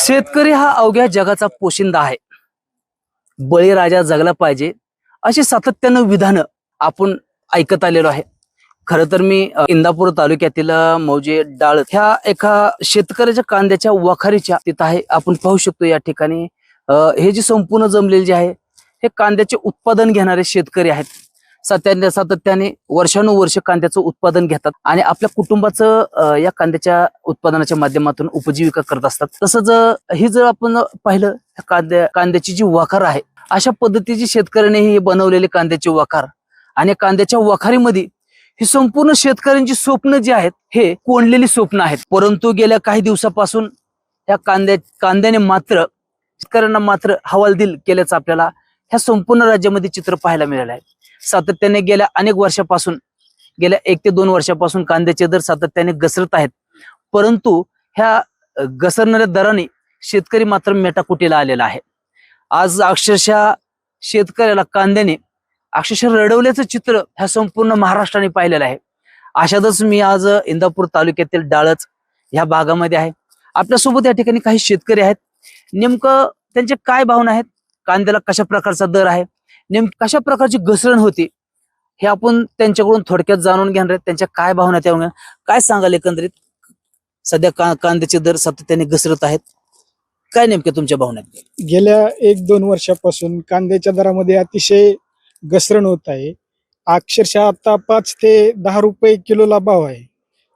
शेतकरी हा अवघ्या जगाचा पोशिंदा आहे. बळीराजा जगला पाहिजे अशी सातत्यानं विधानं आपण ऐकत आलेलो आहे. खरं तर मी इंदापूर तालुक्यातील मौजे डाळ ह्या एका शेतकऱ्याच्या कांद्याच्या वखारीच्या तिथं आहे. आपण पाहू शकतो या ठिकाणी हे जे संपूर्ण जमलेले जे आहे हे कांद्याचे उत्पादन घेणारे शेतकरी आहेत. सातत्याने वर्षानुवर्ष कांद्याचं उत्पादन घेतात आणि आपल्या कुटुंबाचं या कांद्याच्या उत्पादनाच्या माध्यमातून उपजीविका करत असतात. तसंच ही जर आपण पाहिलं कांद्याची जी वखार आहे अशा पद्धतीची शेतकऱ्याने ही बनवलेली कांद्याची वखार आणि कांद्याच्या वखारीमध्ये ही संपूर्ण शेतकऱ्यांची स्वप्न जी आहेत हे कोंडलेली स्वप्न आहेत. परंतु गेल्या काही दिवसापासून या कांद्याने मात्र शेतकऱ्यांना मात्र हवालदिल केल्याचं आपल्याला ह्या संपूर्ण राज्यामध्ये चित्र पाहायला मिळालं आहे. सातत्याने गेल्या अनेक वर्षापासून गेल्या 1 ते 2 वर्षापासून कांद्याचे दर सातत्याने घसरत आहेत. परंतु ह्या घसरणाऱ्या दराने शेतकरी मात्र मेटाकुटीला आलेला आहे. आज अक्षरशः शेतकऱ्याला कांद्याने अक्षरशः रडवल्याचं चित्र ह्या संपूर्ण महाराष्ट्राने पाहिलेलं आहे. अशातच मी आज इंदापूर तालुक्यातील डाळच ह्या भागामध्ये आहे. आपल्यासोबत या ठिकाणी काही शेतकरी आहेत. नेमकं त्यांचे काय भावना आहेत, कांद्याला कशा प्रकारचा दर आहे, नेमकी कशा प्रकारची घसरण होती हे आपण त्यांच्याकडून थोडक्यात जाणून घेणार आहेत. त्यांच्या काय भावना त्या काय सांगाल एकंदरीत सध्या कांद्याचे दर सातत्याने घसरत आहेत, काय नेमक्या तुमच्या भावना आहेत? गेल्या 1-2 वर्षापासून कांद्याच्या दरामध्ये अतिशय घसरण होत आहे. अक्षरशः आता 5 ते 10 रुपये किलोला भाव आहे.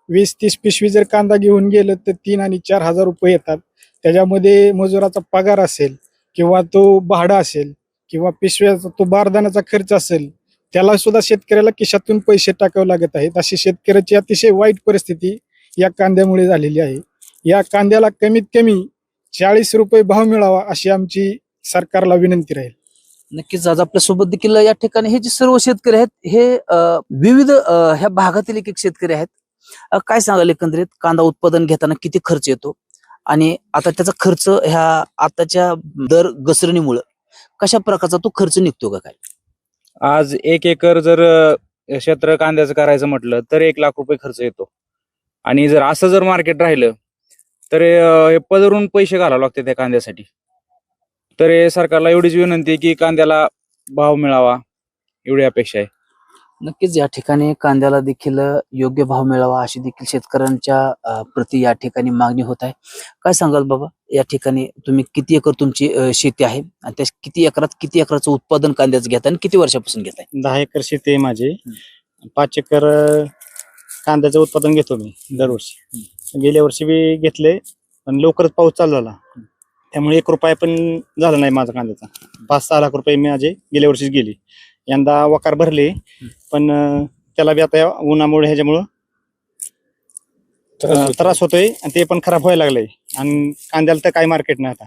20-30 पिशवी जर कांदा घेऊन गेलं तर 3 आणि 4 हजार रुपये येतात. त्याच्यामध्ये मजुराचा पगार असेल किंवा तो भाडा असेल किंवा पिशव्याचा तो बारदाण्याचा खर्च असेल, त्याला सुद्धा शेतकऱ्याला खिशातून पैसे टाकावे लागत आहेत. अशी शेतकऱ्याची अतिशय वाईट परिस्थिती या कांद्यामुळे झालेली आहे. या कांद्याला कमीत कमी 40 रुपये भाव मिळावा अशी आमची सरकारला विनंती राहील. नक्कीच आज आपल्यासोबत देखील या ठिकाणी हे जे सर्व शेतकरी आहेत हे विविध ह्या भागातील एक शेतकरी आहेत. काय सांगाल एकंदरीत कांदा उत्पादन घेताना किती खर्च येतो आणि आता त्याचा खर्च ह्या आताच्या दर घसरणीमुळे कशा प्रकारचा तो खर्च निघतो का काय? आज 1 एकर जर क्षेत्र कांद्याचं करायचं म्हटलं तर 1 लाख रुपये खर्च येतो. आणि जर असं जर मार्केट राहिलं तर हे पदरून पैसे घालावे लागते त्या कांद्यासाठी. तर हे सरकारला एवढीच विनंती आहे की कांद्याला भाव मिळावा, एवढी अपेक्षा आहे. नक्कीच या ठिकाणी कांद्याला देखील योग्य भाव मिळावा अशी देखील शेतकऱ्यांच्या प्रति या ठिकाणी मागणी होत आहे. काय सांगाल बाबा, या ठिकाणी तुम्ही किती एकर तुमची शेती आहे आणि त्या किती एकराचं उत्पादन कांद्याचं घेताय आणि किती वर्षापासून घेताय? 10 एकर शेती आहे माझी. 5 एकर कांद्याचं उत्पादन घेतो मी दरवर्षी. गेल्या वर्षी बी घेतले पण लवकरच पाऊस चालू झाला त्यामुळे 1 रुपया पण झाला नाही माझा कांद्याचा. 5-6 लाख रुपये मी माझे गेल्या वर्षीच गेली. यंदा वकार भरले पण त्याला बी आता उन्हामुळे ह्याच्यामुळं त्रास होतोय आणि ते पण खराब व्हायला लागलंय. आणि कांद्याला तर काय मार्केट नाही आता.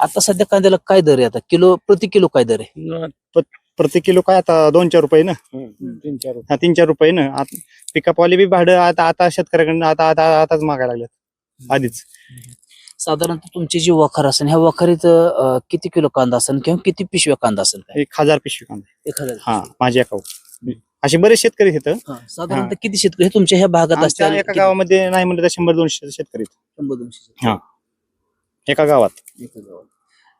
आता सध्या कांद्याला काय दर आहे? आता प्रति किलो काय दर आहे? प्रति किलो काय आता 2-4 रुपये ना. 3-4 रुपये ना. पिकअपवाले बी भाडं आता शेतकऱ्याकडनं आताच मागायला लागलेत आधीच. साधारणतः तुमची जी वखार असेल ह्या वखारीत किती किलो कांदा असेल किंवा किती पिशव्या कांदा असेल? 1000 पिशवी कांदा. 1000. हा माझ्या गाव असे बरेच शेतकरी तिथं. साधारणतः किती शेतकरी हे तुमच्या ह्या भागात असतील? एका गावामध्ये नाही म्हणलं तर 100-200 शेतकरी. 100-200 हा एका गावात.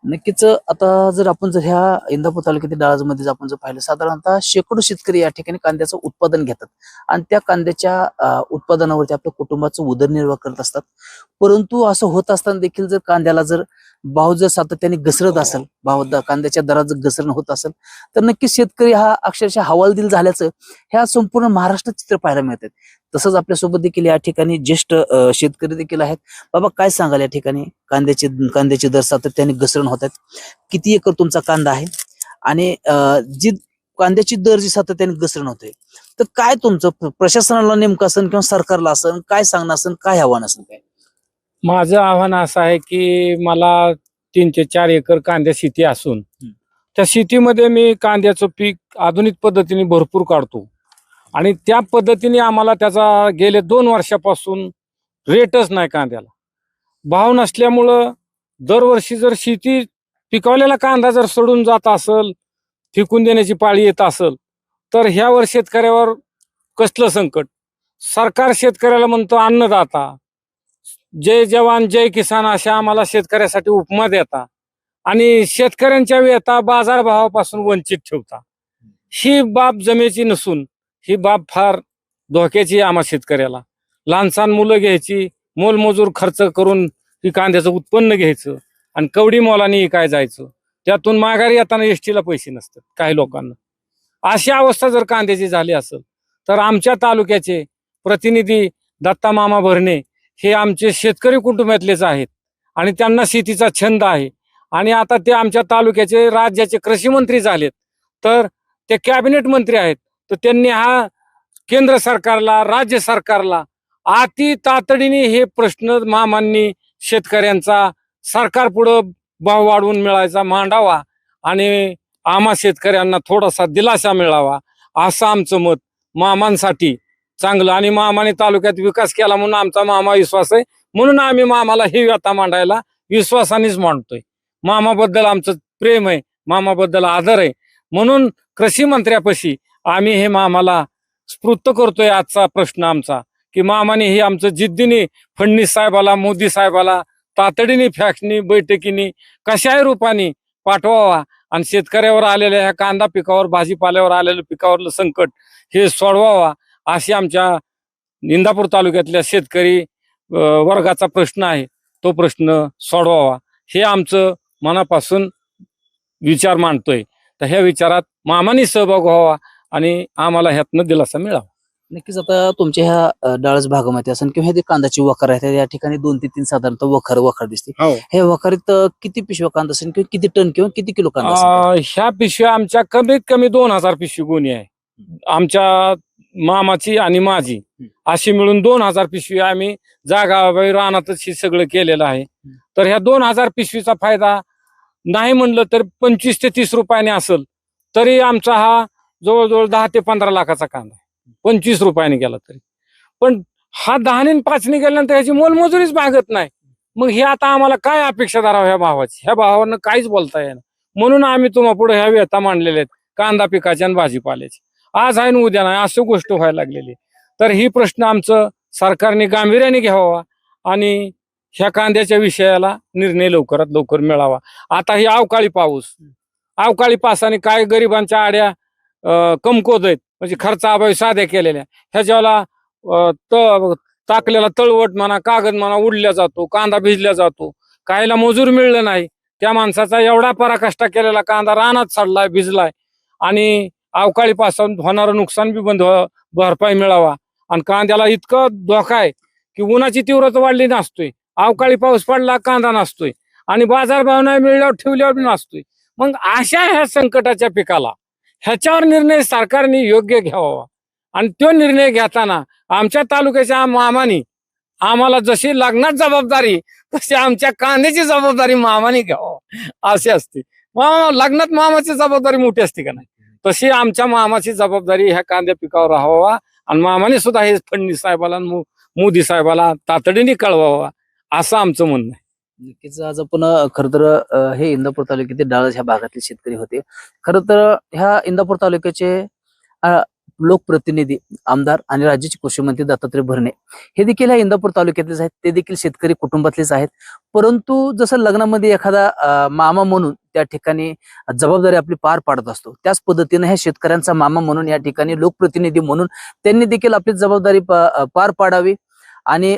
नक्कीच. आता जर आपण जर ह्या इंदापूर तालुक्यातील डाळजमध्ये आपण जर पाहिलं साधारणतः शेकडो शेतकरी या ठिकाणी कांद्याचं उत्पादन घेतात आणि त्या कांद्याच्या उत्पादनावरती आपल्या कुटुंबाचं उदरनिर्वाह करत असतात. परंतु असं होत असताना देखील जर कांद्याला जर भाव जर सातत्याने घसरत असेल, कांद्याच्या दरात जर घसरण होत असेल तर नक्कीच शेतकरी हा अक्षरशः हवालदिल झाल्याचं ह्या संपूर्ण महाराष्ट्रात चित्र पाहायला मिळतात. तसंच आपल्यासोबत देखील या ठिकाणी ज्येष्ठ शेतकरी देखील आहेत. बाबा काय सांगाल, या ठिकाणी कांद्याचे दर सातत्याने घसरण होत आहेत. किती एकर तुमचा कांदा आहे आणि जी कांद्याची दर जी सातत्याने घसरण होते तर काय तुमचं प्रशासनाला नेमकं असेल किंवा सरकारला असेल काय सांगणं असेल, काय आव्हान असेल? काय माझं आव्हान असं आहे की मला 3 ते 4 एकर कांद्या शेती असून त्या शेतीमध्ये मी कांद्याचं पीक आधुनिक पद्धतीने भरपूर काढतो आणि त्या पद्धतीने आम्हाला त्याचा गेले 2 वर्षापासून रेटच नाही. कांद्याला भाव नसल्यामुळं दरवर्षी जर शेती पिकवलेला कांदा जर सोडून जात असेल, फेकून देण्याची पाळी येत असेल तर ह्यावर शेतकऱ्यावर कसलं संकट. सरकार शेतकऱ्याला म्हणतो अन्नदाता, जय जवान जय किसान अशा आम्हाला शेतकऱ्यासाठी उपमा देता आणि शेतकऱ्यांच्या व्यथा बाजारभावापासून वंचित ठेवता. ही बाब जमेची नसून ही बाब फार धोक्याची आहे आम्हा शेतकऱ्याला. लहानसहान मुलं घ्यायची, मोलमजूर खर्च करून ही कांद्याचं उत्पन्न घ्यायचं आणि कवडी मोलाने काय जायचं, त्यातून माघारी येताना एसटीला पैसे नसतात काही लोकांना. अशी अवस्था जर कांद्याची झाली असेल तर आमच्या तालुक्याचे प्रतिनिधी दत्ता मामा भरणे हे आमचे शेतकरी कुटुंबातलेच आहेत आणि त्यांना शेतीचा छंद आहे आणि आता ते आमच्या तालुक्याचे राज्याचे कृषी मंत्री झालेत, तर ते कॅबिनेट मंत्री आहेत. तर त्यांनी हा केंद्र सरकारला, राज्य सरकारला अति तातडीने हे प्रश्न मामांनी शेतकऱ्यांचा सरकारपुढं भाव वाढवून मिळायचा मांडावा आणि आम्हा शेतकऱ्यांना थोडासा दिलासा मिळावा असं आमचं मत. मामांसाठी चांगलं आणि मामाने तालुक्यात विकास केला म्हणून आमचा मामा विश्वास आहे, म्हणून आम्ही मामाला ही व्यथा मांडायला विश्वासानेच मांडतोय. मामाबद्दल आमचं प्रेम आहे, मामाबद्दल आदर आहे, म्हणून कृषी मंत्र्यापाशी आम्ही हे मामाला स्फूर्त करतोय. आजचा प्रश्न आमचा की मामाने हे आमचं जिद्दीने फडणवीस साहेबाला, मोदी साहेबाला तातडीने फॅक्सनी बैठकीने कशाही रूपाने पाठवावा आणि शेतकऱ्यावर आलेल्या ह्या कांदा पिकावर, भाजीपाल्यावर आलेल्या पिकावरलं संकट हे सोडवावा अशी आमच्या इंदापूर तालुक्यातल्या शेतकरी वर्गाचा प्रश्न आहे. तो प्रश्न सोडवावा हे आमचं मनापासून विचार मांडतोय. तर ह्या विचारात मामानी सहभाग व्हावा आणि आम्हाला ह्यातनं दिलासा मिळावा. नक्कीच आता तुमच्या ह्या डाळस भागामध्ये असेल किंवा हे कांद्याची वखार आहे या ठिकाणी 2 ते 3 साधारणतः वखार दिसते. हो. हे वखारीत किती पिशव्या कांदा असेल किंवा किती टन किंवा किती किलो कांदा असेल? ह्या पिशव्या आमच्या कमीत कमी 2000 पिशवी गोणी आहे. आमच्या मामाची आणि माझी अशी मिळून 2000 पिशवी आम्ही जागा रानातच हे सगळं केलेलं आहे. तर ह्या 2000 पिशवीचा फायदा नाही म्हणलं तर 25 ते 30 रुपयाने असेल तरी आमचा हा जवळजवळ 10 ते 15 लाखाचा कांदा आहे. 25 रुपयाने गेला तरी, पण हा 10 आणि 5 ने गेल्यानंतर ह्याची मोलमजुरीच भागत नाही. मग हे आता आम्हाला काय अपेक्षा धरावं ह्या भावाची? ह्या भावानं काहीच बोलता येणार. म्हणून आम्ही तुम्हा पुढे ह्या व्यथा मांडलेल्या आहेत कांदा पिकाच्या आणि भाजीपाल्याची. आज आहे ना उद्या नाही असं गोष्ट व्हायला लागलेली. तर ही प्रश्न आमचं सरकारने गांभीर्याने घ्यावा आणि ह्या कांद्याच्या विषयाला निर्णय लवकरात लवकर मिळावा. आता ही अवकाळी पावसाने काय गरिबांच्या आड्या कमकोत आहेत, म्हणजे खर्चाअभावी साध्या केलेल्या ह्याच्याला टाकलेला तळवट म्हणा, कागद म्हणा उडल्या जातो, कांदा भिजल्या जातो. कायला मजूर मिळलं नाही, त्या माणसाचा एवढा पराकाष्ठा केलेला कांदा रानात सडलाय, भिजलाय आणि अवकाळी पावसानं होणारं नुकसान बी भरपाई मिळावा. आणि कांद्याला इतकं धोका आहे की उन्हाची तीव्रता वाढली नसतोय, अवकाळी पाऊस पडला कांदा नसतोय आणि बाजारभाव नाही मिळल्यावर ठेवल्यावर बी नसतोय. मग अशा ह्या संकटाच्या पिकाला ह्याच्यावर निर्णय सरकारने योग्य घ्यावा आणि तो निर्णय घेताना आमच्या तालुक्याच्या मामानी आम्हाला जशी लग्नात जबाबदारी तशी आमच्या कांद्याची जबाबदारी मामाने घ्यावं अशी असते. लग्नात मामाची जबाबदारी मोठी असते का नाही, तशी आमच्या मामाची जबाबदारी ह्या कांद्या पिकावर राहावा आणि मामाने सुद्धा हे फडणवीस साहेबाला, मोदी साहेबाला तातडीने कळवावा असं आमचं म्हणणं आहे. नक्कीच आज आपण खरं तर हे इंदापूर तालुक्यातील डाळस ह्या भागातले शेतकरी होते. खरं तर ह्या इंदापूर तालुक्याचे लोकप्रतिनिधी, आमदार आणि राज्याचे कृषी मंत्री दत्तात्रय भरणे हे देखील ह्या इंदापूर तालुक्यातलेच आहेत. ते देखील शेतकरी कुटुंबातलेच आहेत. परंतु जसं लग्नामध्ये एखादा मामा म्हणून त्या ठिकाणी जबाबदारी आपली पार पाडत असतो, त्याच पद्धतीने ह्या शेतकऱ्यांचा मामा म्हणून या ठिकाणी लोकप्रतिनिधी म्हणून त्यांनी देखील आपली जबाबदारी पार पाडावी आणि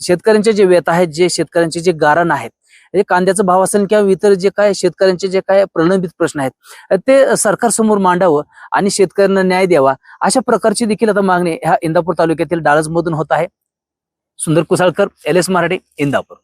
शेतकऱ्यांचे जे व्यथा आहेत, जे शेतकऱ्यांचे जे गारण आहेत, म्हणजे कांद्याचा भाव असेल किंवा इतर जे काय शेतकऱ्यांचे जे काय प्रलंबित प्रश्न आहेत ते सरकार समोर मांडावं आणि शेतकऱ्यांना न्याय द्यावा अशा प्रकारची देखील आता मागणी ह्या इंदापूर तालुक्यातील डाळसमधून होत आहे. सुंदर कुसाळकर, LS मराठी, इंदापूर.